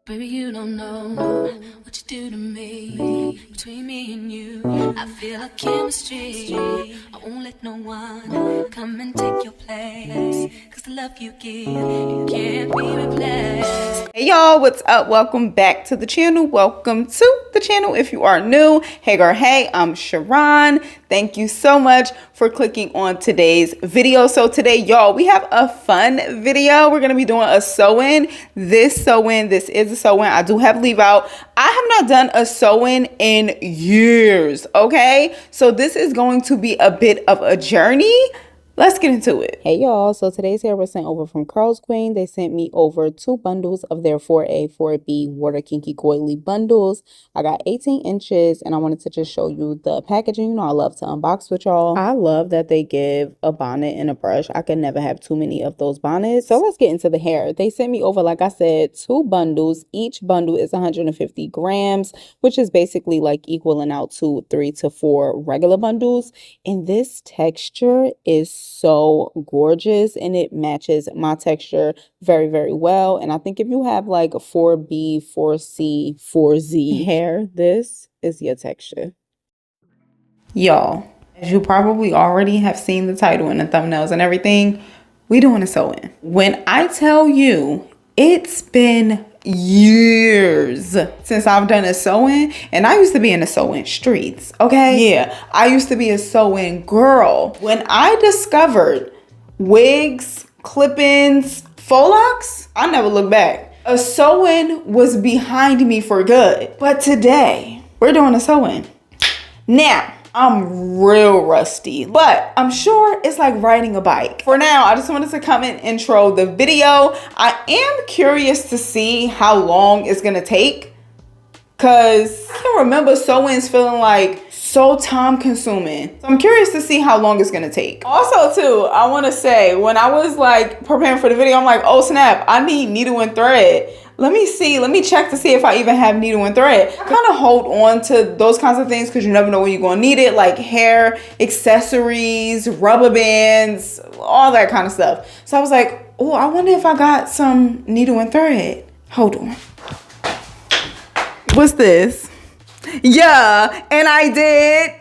Baby, you don't know what you do to me. Between me and you, I feel like chemistry. I won't let no one come and take your place. Cause the love you give, it can't be replaced. Hey y'all, what's up? Welcome back to the channel. Welcome to the channel if you are new. Hey girl, hey, I'm Sharon. Thank you so much for clicking on today's video. So today, y'all, we have a fun video. We're gonna be doing a sew-in. This is a sew-in. I do have leave out. I have not done a sew-in in years, okay? So this is going to be a bit of a journey. Let's get into it. Hey y'all, so today's hair was sent over from Curlsqueen. They sent me over 2 bundles of their 4A, 4B water kinky coily bundles. I got 18 inches and I wanted to just show you the packaging. You know, I love to unbox with y'all. I love that they give a bonnet and a brush. I could never have too many of those bonnets. So let's get into the hair. They sent me over, like I said, 2 bundles. Each bundle is 150 grams, which is basically like equaling out to 3 to 4 regular bundles. And this texture is so gorgeous and it matches my texture very, very well. And I think if you have like a 4B, 4C, 4Z hair, this is your texture. Y'all, as you probably already have seen the title and the thumbnails and everything, we doing a sew-in. When I tell you it's been years since I've done a sew-in, and I used to be in the sew-in streets, okay? Yeah, I used to be a sew-in girl. When I discovered wigs, clip-ins, faux locks, I never looked back. A sew-in was behind me for good. But today, we're doing a sew-in. Now, I'm real rusty, but I'm sure it's like riding a bike. For now, I just wanted to come and intro the video. I am curious to see how long it's gonna take, because I can remember sew-ins feeling like so time consuming. So I'm curious to see how long it's gonna take. Also too, I wanna say, when I was like preparing for the video, I'm like, oh snap, I need needle and thread. Let me check to see if I even have needle and thread. I kind of hold on to those kinds of things because you never know when you're going to need it, like hair, accessories, rubber bands, all that kind of stuff. So I was like, oh, I wonder if I got some needle and thread. Hold on. What's this? Yeah, and I did.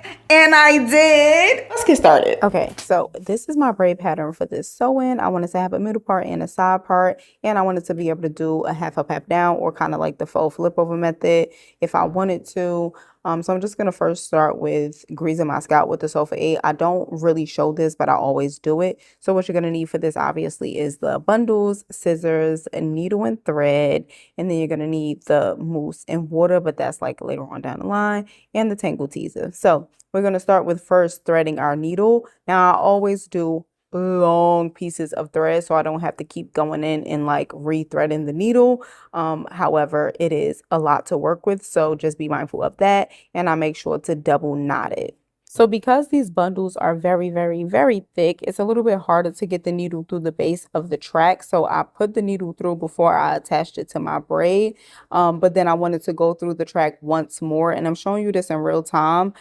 Let's get started. Okay, so this is my braid pattern for this sew-in. I wanted to have a middle part and a side part, and I wanted to be able to do a half up, half down, or kind of like the faux flip over method if I wanted to. So I'm just gonna first start with greasing my scalp with the Sofa 8. I don't really show this, but I always do it. So what you're gonna need for this obviously is the bundles, scissors, a needle and thread, and then you're gonna need the mousse and water, but that's like later on down the line, and the Tangle teaser. So we're going to start with first threading our needle. Now I always do long pieces of thread so I don't have to keep going in and like rethreading the needle. However, it is a lot to work with, so just be mindful of that, and I make sure to double knot it. So because these bundles are very, very, very thick, it's a little bit harder to get the needle through the base of the track. So I put the needle through before I attached it to my braid. But then I wanted to go through the track once more, and I'm showing you this in real time.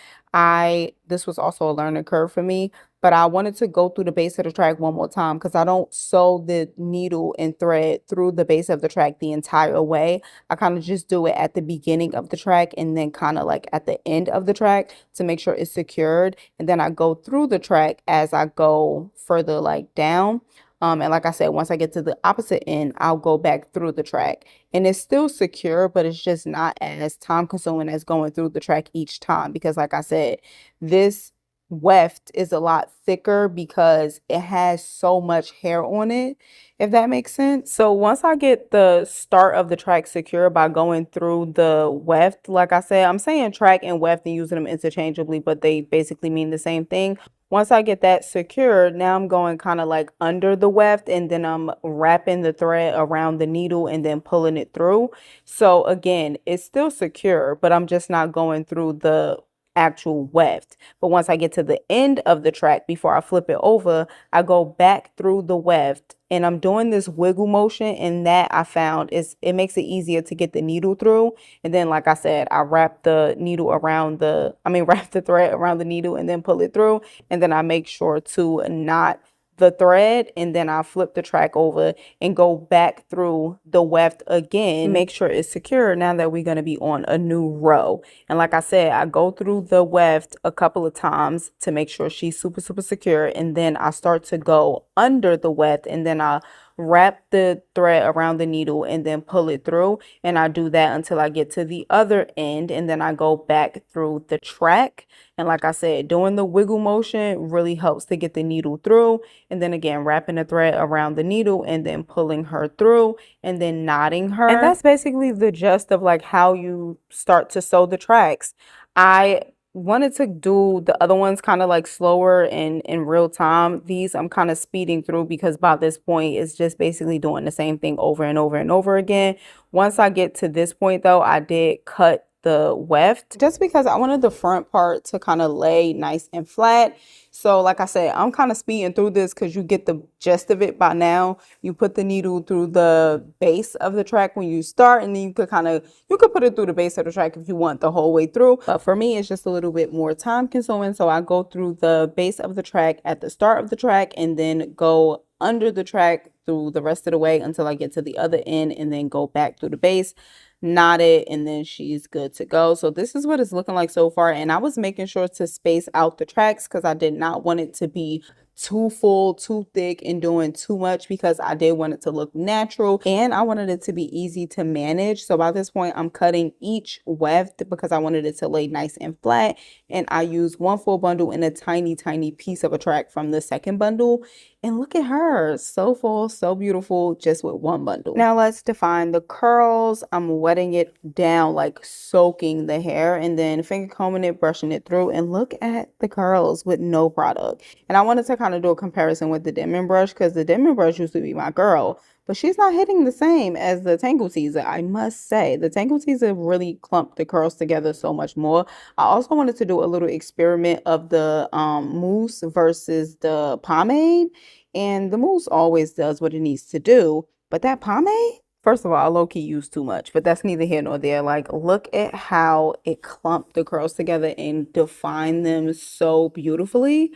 This was also a learning curve for me, but I wanted to go through the base of the track one more time because I don't sew the needle and thread through the base of the track the entire way. I kind of just do it at the beginning of the track and then kind of like at the end of the track to make sure it's secured. And then I go through the track as I go further like down. And like I said, once I get to the opposite end, I'll go back through the track. And it's still secure, but it's just not as time consuming as going through the track each time. Because like I said, this weft is a lot thicker because it has so much hair on it, if that makes sense. So once I get the start of the track secure by going through the weft, like I said, I'm saying track and weft and using them interchangeably, but they basically mean the same thing. Once I get that secured, now I'm going kind of like under the weft, and then I'm wrapping the thread around the needle and then pulling it through. So again, it's still secure, but I'm just not going through the actual weft. But once I get to the end of the track, before I flip it over, I go back through the weft, and I'm doing this wiggle motion, and that I found it makes it easier to get the needle through. And then like I said, I wrap the needle around wrap the thread around the needle and then pull it through, and then I make sure to knot the thread, and then I flip the track over and go back through the weft again, make sure it's secure now that we're going to be on a new row. And like I said, I go through the weft a couple of times to make sure she's super secure, and then I start to go under the weft, and then I wrap the thread around the needle and then pull it through, and I do that until I get to the other end, and then I go back through the track. And like I said, doing the wiggle motion really helps to get the needle through, and then again wrapping the thread around the needle and then pulling her through and then knotting her. And that's basically the gist of like how you start to sew the tracks. I wanted to do the other ones kind of like slower and in real time. These I'm kind of speeding through because by this point it's just basically doing the same thing over and over and over again. Once I get to this point though, I did cut the weft just because I wanted the front part to kind of lay nice and flat. So like I said, I'm kind of speeding through this because you get the gist of it by now. You put the needle through the base of the track when you start, and then you could put it through the base of the track if you want the whole way through. But for me, it's just a little bit more time consuming. So I go through the base of the track at the start of the track and then go under the track through the rest of the way until I get to the other end, and then go back through the base, knot it, and then she's good to go. So this is what it's looking like so far, and I was making sure to space out the tracks because I did not want it to be too full, too thick, and doing too much because I did want it to look natural and I wanted it to be easy to manage. So by this point, I'm cutting each weft because I wanted it to lay nice and flat, and I used one full bundle and a tiny piece of a track from the second bundle. And look at her, so full, so beautiful, just with one bundle. Now let's define the curls. I'm wetting it down, like soaking the hair, and then finger combing it, brushing it through, and look at the curls with no product. And I wanted to kind of do a comparison with the Denman brush because the Denman brush used to be my girl, but she's not hitting the same as the Tangle teaser. I must say the Tangle teaser really clumped the curls together so much more. I also wanted to do a little experiment of the mousse versus the pomade, and the mousse always does what it needs to do, but that pomade, first of all, I low-key use too much, but that's neither here nor there. Like, look at how it clumped the curls together and defined them so beautifully.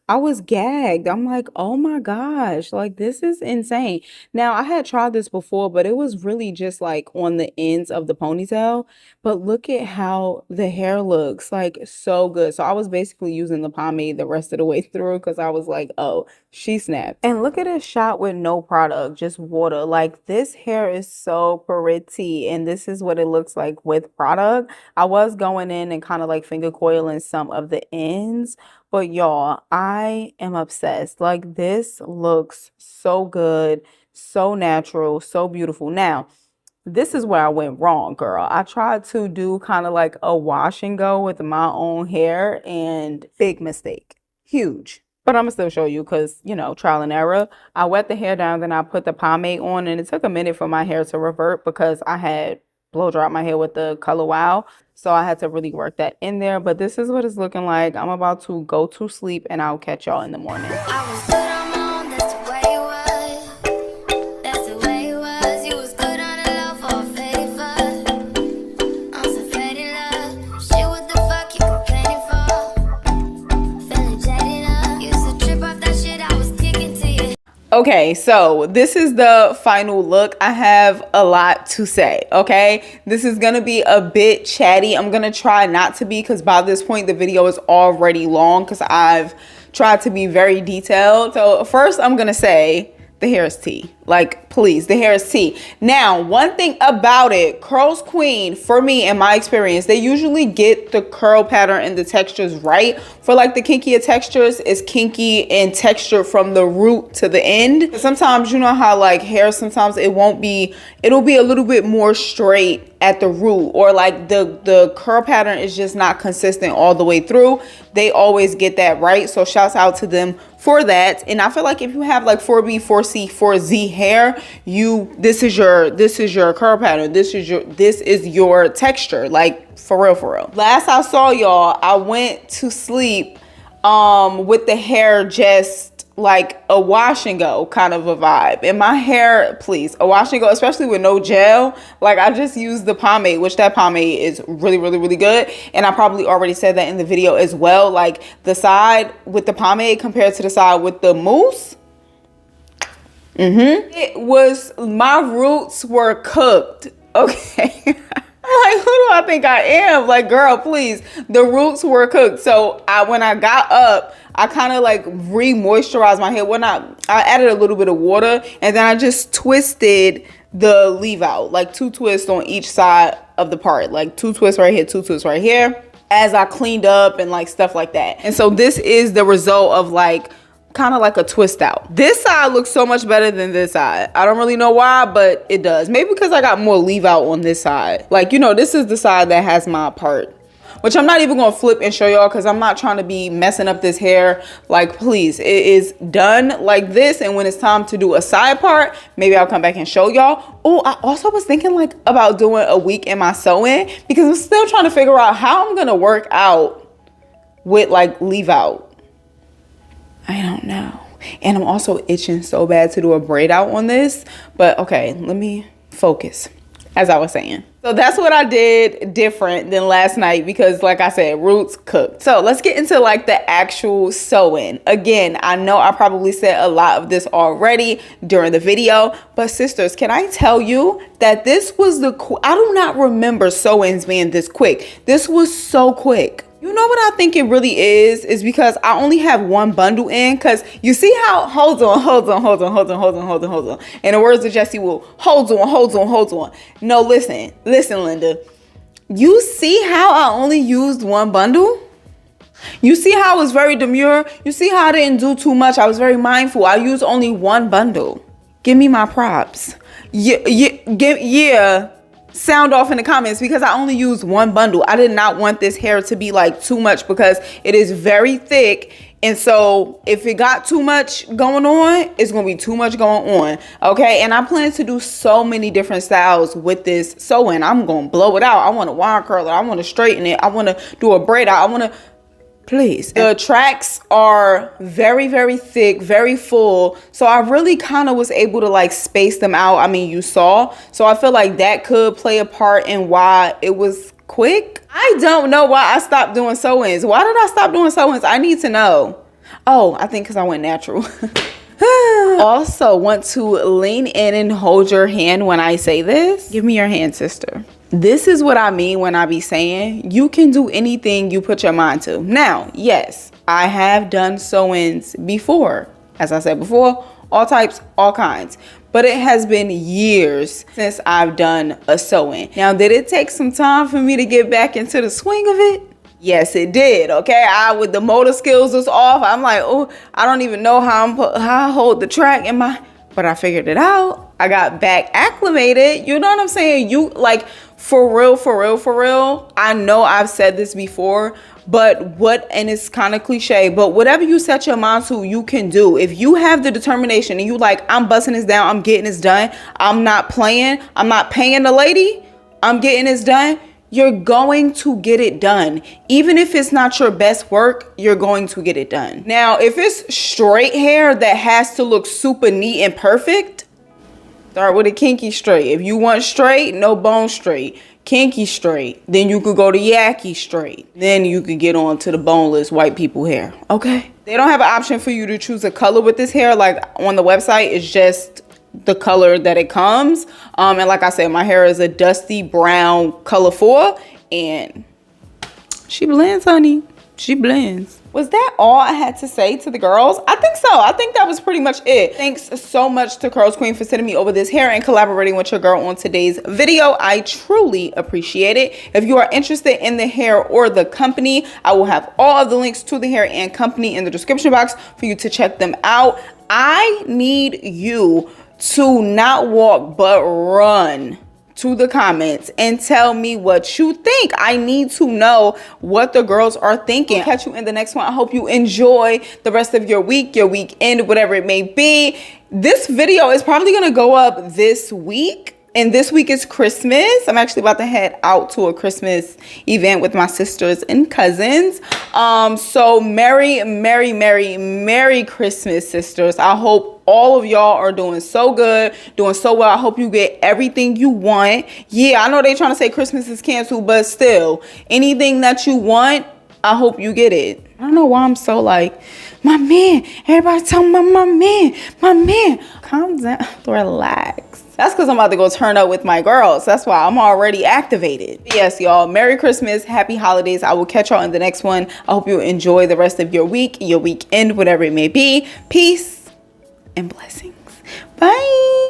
I was gagged. I'm like, oh my gosh, like this is insane. Now, I had tried this before, but it was really just like on the ends of the ponytail. But look at how the hair looks, like so good. So I was basically using the pomade the rest of the way through because I was like, oh, she snapped. And look at it shot with no product, just water. Like this hair is so pretty, and this is what it looks like with product. I was going in and kind of like finger coiling some of the ends, but y'all, I am obsessed. Like this looks so good, so natural, so beautiful. Now, this is where I went wrong, girl. I tried to do kind of like a wash and go with my own hair, and big mistake, huge. But I'm gonna still show you because, you know, trial and error. I wet the hair down, then I put the pomade on, and it took a minute for my hair to revert because I had blow dried my hair with the Color Wow. So I had to really work that in there. But this is what it's looking like. I'm about to go to sleep, and I'll catch y'all in the morning. Okay, so this is the final look. I have a lot to say, okay? This is gonna be a bit chatty. I'm gonna try not to be, because by this point the video is already long because I've tried to be very detailed. So first I'm gonna say the hair is tea. Like, please, the hair is tea. Now, one thing about it, Curlsqueen, for me, in my experience, they usually get the curl pattern and the textures right. For like the kinkier textures, it's kinky in texture from the root to the end. Sometimes, you know how like hair, sometimes it'll be a little bit more straight at the root, or like the curl pattern is just not consistent all the way through. They always get that right. So shouts out to them for that. And I feel like if you have like 4B, 4C, 4Z hair, this is your curl pattern. This is your texture, like for real. Last I saw y'all, I went to sleep with the hair just like a wash and go kind of a vibe. And my hair, please, a wash and go, especially with no gel. Like I just used the pomade, which that pomade is really good. And I probably already said that in the video as well. Like the side with the pomade compared to the side with the mousse, It was, my roots were cooked. Okay. Like, who do I think I am? Like, girl, please. The roots were cooked. So when I got up, I kind of like re-moisturized my hair. I added a little bit of water, and then I just twisted the leave out, like 2 twists on each side of the part, like 2 twists right here, 2 twists right here, as I cleaned up and like stuff like that. And so this is the result of like kind of like a twist out. This side looks so much better than this side. I don't really know why, but it does. Maybe because I got more leave out on this side. Like, you know, this is the side that has my part, which I'm not even gonna flip and show y'all because I'm not trying to be messing up this hair. Like, please, it is done like this. And when it's time to do a side part, maybe I'll come back and show y'all. Oh, I also was thinking like about doing a week in my sew-in because I'm still trying to figure out how I'm gonna work out with like leave out. I don't know. And I'm also itching so bad to do a braid out on this. But okay, let me focus, as I was saying. So that's what I did different than last night because, like I said, roots cooked. So let's get into like the actual sewing. Again, I know I probably said a lot of this already during the video, but sisters, can I tell you that this was I do not remember sewings being this quick. This was so quick. You know what I think it really is because I only have one bundle in, because you see how, hold on. In the words of Jessie Woo, hold on. No, listen, Linda. You see how I only used one bundle? You see how I was very demure? You see how I didn't do too much? I was very mindful. I used only one bundle. Give me my props. Yeah. Sound off in the comments because I only used one bundle. I did not want this hair to be like too much because it is very thick. And so if it got too much going on, it's going to be too much going on. Okay. And I plan to do so many different styles with this sew-in. I'm going to blow it out. I want to wire curl it. I want to straighten it. I want to do a braid out. I want to, please. The tracks are very, very thick, very full. So I really kind of was able to like space them out. I mean, you saw. So I feel like that could play a part in why it was quick. I don't know why I stopped doing sew-ins. Why did I stop doing sew-ins? I need to know. Oh, I think because I went natural. Also want to lean in and hold your hand when I say this. Give me your hand, sister. This is what I mean when I be saying you can do anything you put your mind to. Now, yes, I have done sew-ins before. As I said before, all types, all kinds. But it has been years since I've done a sew-in. Now, did it take some time for me to get back into the swing of it? Yes, it did. Okay, with the motor skills was off. I'm like, oh, I don't even know how I hold the track in my, but I figured it out. I got back acclimated. You know what I'm saying? You like, for real. I know I've said this before, but and it's kind of cliche, but whatever you set your mind to, you can do. If you have the determination and you like, I'm busting this down, I'm getting this done, I'm not playing, I'm not paying the lady, I'm getting this done, you're going to get it done. Even if it's not your best work, you're going to get it done. Now, if it's straight hair that has to look super neat and perfect, start with a kinky straight. If you want straight, no bone straight, kinky straight, then you could go to yaki straight. Then you could get on to the boneless white people hair. Okay. They don't have an option for you to choose a color with this hair. Like on the website, it's just the color that it comes. And like I said, my hair is a dusty brown color 4 and she blends, honey. She blends. Was that all I had to say to the girls? I think so. I think that was pretty much it. Thanks so much to Curlsqueen for sending me over this hair and collaborating with your girl on today's video. I truly appreciate it. If you are interested in the hair or the company, I will have all of the links to the hair and company in the description box for you to check them out. I need you to not walk but run to the comments and tell me what you think. I need to know what the girls are thinking. I'll catch you in the next one. I hope you enjoy the rest of your week, your weekend, whatever it may be. This video is probably gonna go up this week. And this week is Christmas. I'm actually about to head out to a Christmas event with my sisters and cousins. So Merry Christmas, sisters. I hope all of y'all are doing so good, doing so well. I hope you get everything you want. Yeah, I know they trying to say Christmas is canceled, but still, anything that you want, I hope you get it. I don't know why I'm so like, my man. Everybody talking about my man, my man. Calm down, relax. That's because I'm about to go turn up with my girls. That's why I'm already activated. Yes, y'all, Merry Christmas, Happy Holidays. I will catch y'all in the next one. I hope you enjoy the rest of your week, your weekend, whatever it may be. Peace and blessings. Bye.